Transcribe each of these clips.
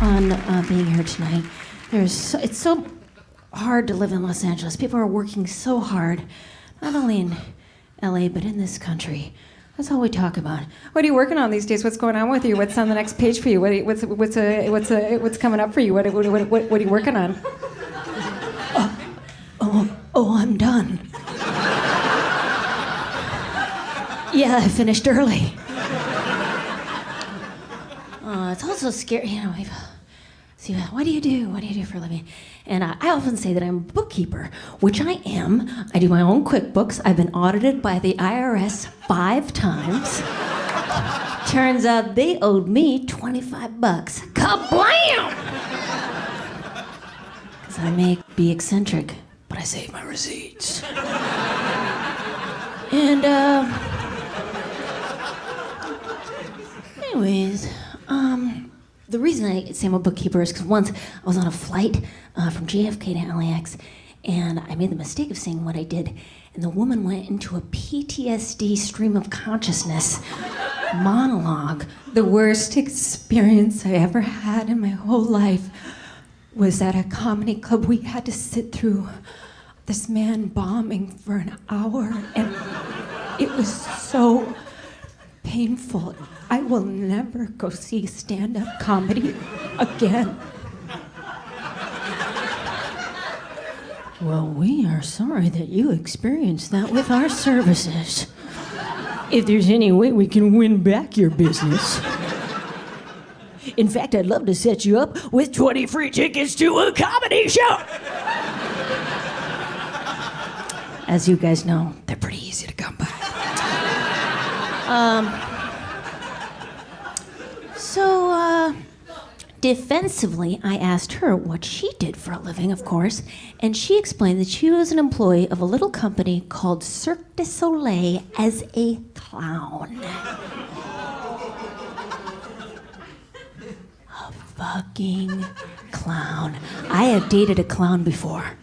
on being here tonight. It's so hard to live in Los Angeles. People are working so hard, not only in LA, but in this country. That's all we talk about. What are you working on these days? What's going on with you? What's on the next page for you? What's coming up for you? What are you working on? I'm done. Yeah, I finished early. It's also scary, See, what do you do? What do you do for a living? And I often say that I'm a bookkeeper, which I am. I do my own QuickBooks. I've been audited by the IRS 5 times. Turns out they owed me $25. Kablam! Because I may be eccentric, but I save my receipts. And, anyways, the reason I say I'm a bookkeeper is because once I was on a flight from JFK to LAX, and I made the mistake of saying what I did, and the woman went into a PTSD stream of consciousness monologue. The worst experience I ever had in my whole life was at a comedy club. We had to sit through this man bombing for an hour, and it was so painful. I will never go see stand-up comedy again. Well, we are sorry that you experienced that with our services. If there's any way we can win back your business. In fact, I'd love to set you up with 20 free tickets to a comedy show. As you guys know, they're pretty easy to come by. So, defensively, I asked her what she did for a living, of course, and she explained that she was an employee of a little company called Cirque du Soleil as a clown. A fucking clown. I have dated a clown before.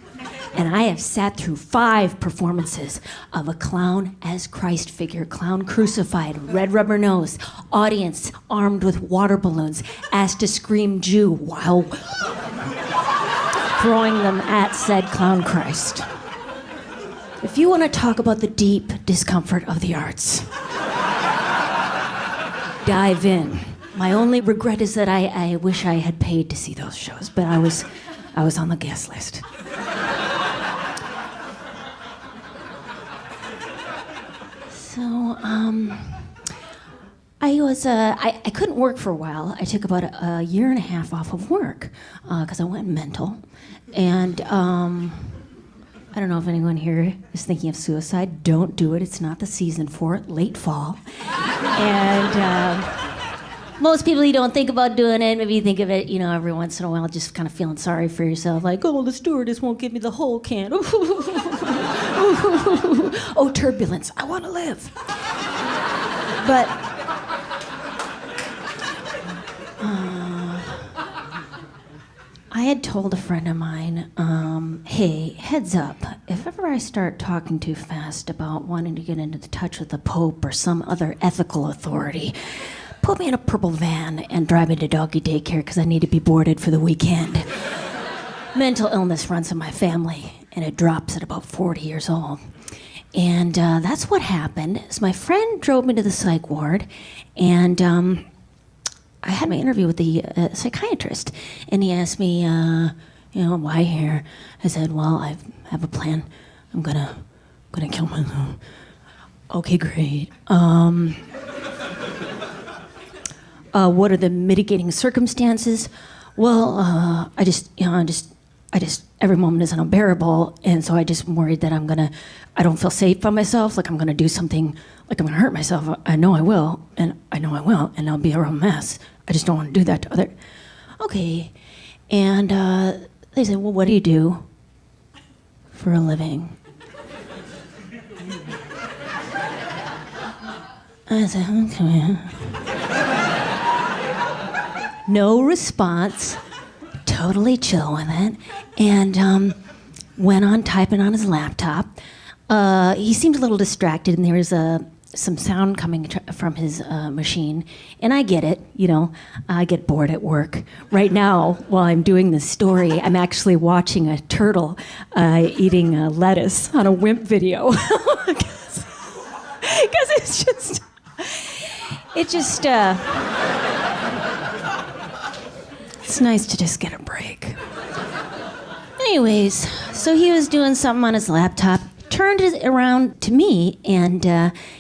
And I have sat through 5 performances of a clown as Christ figure, clown crucified, red rubber nose, audience armed with water balloons, asked to scream Jew while throwing them at said clown Christ. If you want to talk about the deep discomfort of the arts, dive in. My only regret is that I wish I had paid to see those shows, but I was on the guest list. So, I couldn't work for a while. I took about a year and a half off of work because I went mental. And I don't know if anyone here is thinking of suicide. Don't do it. It's not the season for it. Late fall. And most people, you don't think about doing it. Maybe you think of it, every once in a while, just kind of feeling sorry for yourself. Like, oh, the stewardess won't give me the whole can. Oh, turbulence. I want to live. But I had told a friend of mine, hey, heads up, if ever I start talking too fast about wanting to get into the touch with the Pope or some other ethical authority, put me in a purple van and drive me to doggy daycare because I need to be boarded for the weekend. Mental illness runs in my family, and it drops at about 40 years old. And that's what happened. Is my friend drove me to the psych ward, and I had my interview with the psychiatrist, and he asked me, why here? I said, well, I have a plan. I'm gonna kill myself. Okay, great. What are the mitigating circumstances? Well, I just every moment is unbearable, and so I just am worried that I don't feel safe by myself, like I'm gonna do something, like I'm gonna hurt myself. I know I will, and I'll be a real mess. I just don't want to do that to other. Okay, and they said, well, what do you do for a living? I said, okay. No response. Totally chill with it, and went on typing on his laptop. He seemed a little distracted, and there was a some sound coming from his machine, and I get it. I get bored at work. Right now, while I'm doing this story, I'm actually watching a turtle eating lettuce on a Wimp video. Because it's nice to just get a break. Anyways, so he was doing something on his laptop, turned it around to me, and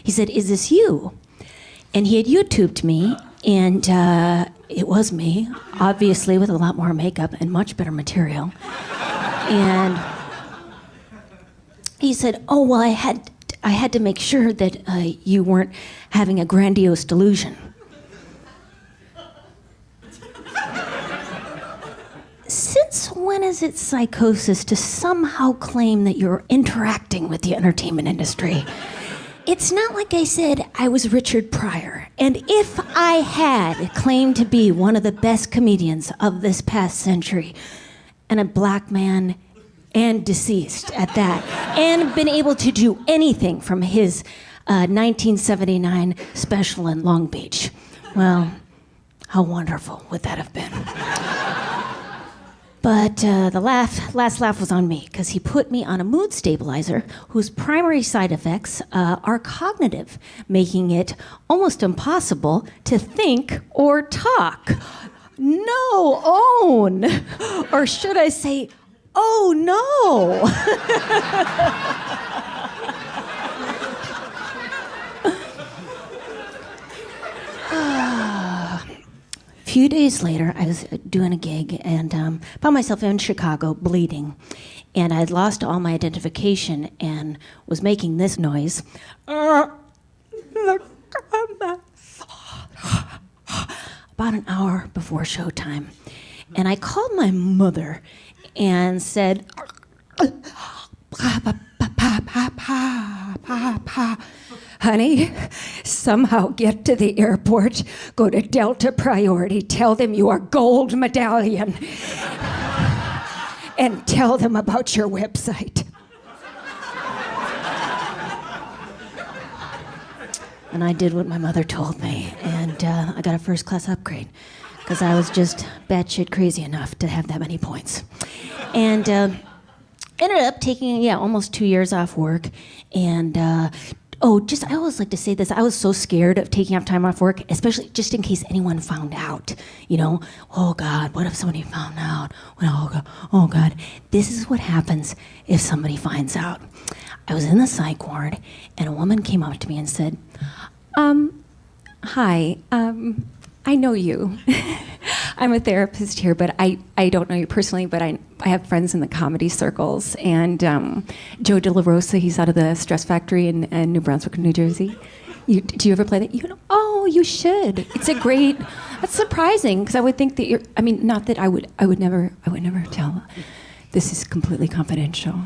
he said, "Is this you?" And he had YouTubed me, and it was me, obviously with a lot more makeup and much better material. And he said, "Oh, well, I had to make sure that you weren't having a grandiose delusion." Since when is it psychosis to somehow claim that you're interacting with the entertainment industry? It's not like I said I was Richard Pryor. And if I had claimed to be one of the best comedians of this past century, and a black man and deceased at that, and been able to do anything from his 1979 special in Long Beach, well, how wonderful would that have been? But the last laugh was on me, because he put me on a mood stabilizer whose primary side effects are cognitive, making it almost impossible to think or talk. No, own. Or should I say, oh no. A few days later, I was doing a gig and found myself in Chicago bleeding. And I had lost all my identification and was making this noise. About an hour before showtime. And I called my mother and said, "Honey, somehow get to the airport, go to Delta Priority, tell them you are gold medallion, and tell them about your website." And I did what my mother told me, and I got a first class upgrade, because I was just batshit crazy enough to have that many points. And ended up taking, almost 2 years off work, and I always like to say this. I was so scared of taking off time off work, especially just in case anyone found out. Oh God, what if somebody found out? Oh God. This is what happens if somebody finds out. I was in the psych ward, and a woman came up to me and said, "Hi, I know you. I'm a therapist here, but I don't know you personally, but I have friends in the comedy circles. And Joe De La Rosa, he's out of the Stress Factory in New Brunswick, New Jersey. Do you ever play that? Oh, you should. That's surprising, because I would think that not that I would never tell. This is completely confidential,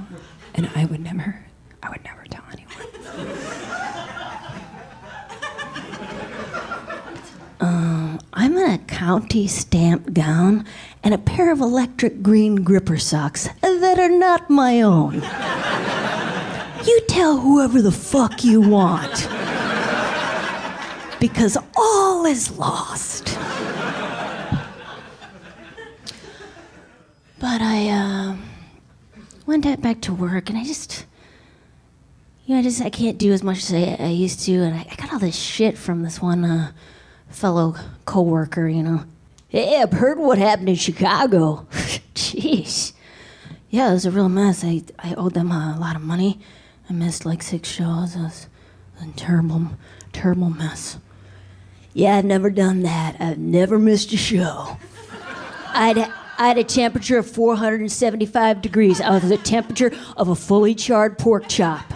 and I would never tell anyone." I'm in a county stamped gown and a pair of electric green gripper socks that are not my own. You tell whoever the fuck you want, because all is lost. But I went back to work, and I can't do as much as I used to, and I got all this shit from this one fellow coworker, "Hey, I've heard what happened in Chicago." Jeez. Yeah, it was a real mess. I owed them a lot of money. I missed like 6 shows. It was a terrible mess. Yeah, I've never done that. I've never missed a show. I had a temperature of 475 degrees. I was the temperature of a fully charred pork chop.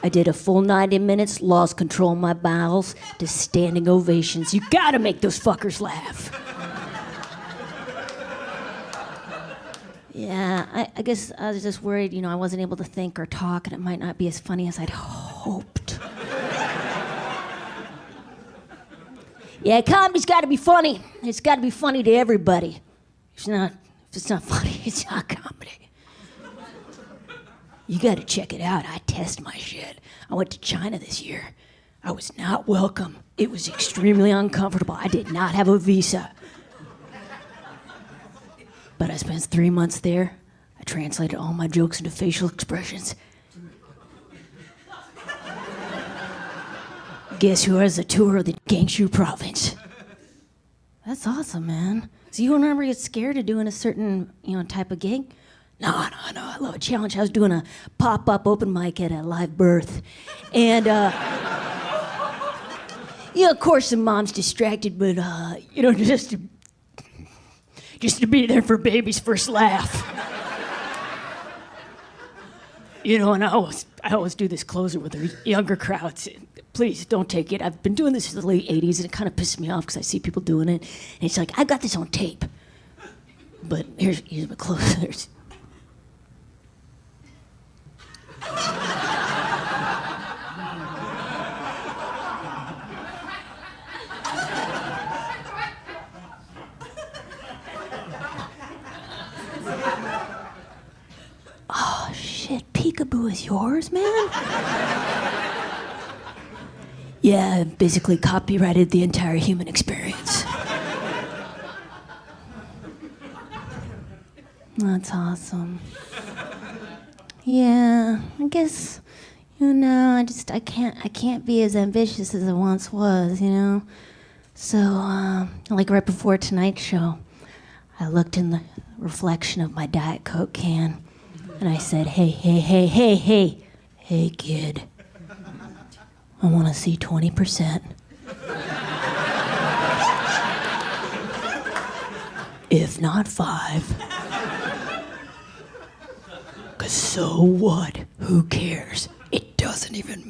I did a full 90 minutes, lost control of my bowels, to standing ovations. You gotta make those fuckers laugh. Yeah, I guess I was just worried, I wasn't able to think or talk, and it might not be as funny as I'd hoped. Yeah, comedy's gotta be funny. It's gotta be funny to everybody. If it's not funny, it's not comedy. You gotta check it out. I test my shit. I went to China this year. I was not welcome. It was extremely uncomfortable. I did not have a visa. But I spent 3 months there. I translated all my jokes into facial expressions. Guess who has a tour of the Gangshu province? That's awesome, man. So you don't ever get scared of doing a certain, type of gig? No, I love a challenge. I was doing a pop-up open mic at a live birth. And, of course the mom's distracted, but, just to be there for baby's first laugh. And I always do this closer with the younger crowds. Please don't take it. I've been doing this since the late 80s, and it kind of pisses me off because I see people doing it. And it's like, I got this on tape. But here's my closer. Oh, shit. Peekaboo is yours, man? Yeah, I basically copyrighted the entire human experience. That's awesome. Yeah, I guess, I can't be as ambitious as I once was, So, like right before tonight's show, I looked in the reflection of my Diet Coke can, and I said, hey, kid. I want to see 20%. If not 5. 'Cause so what? Who cares? It doesn't even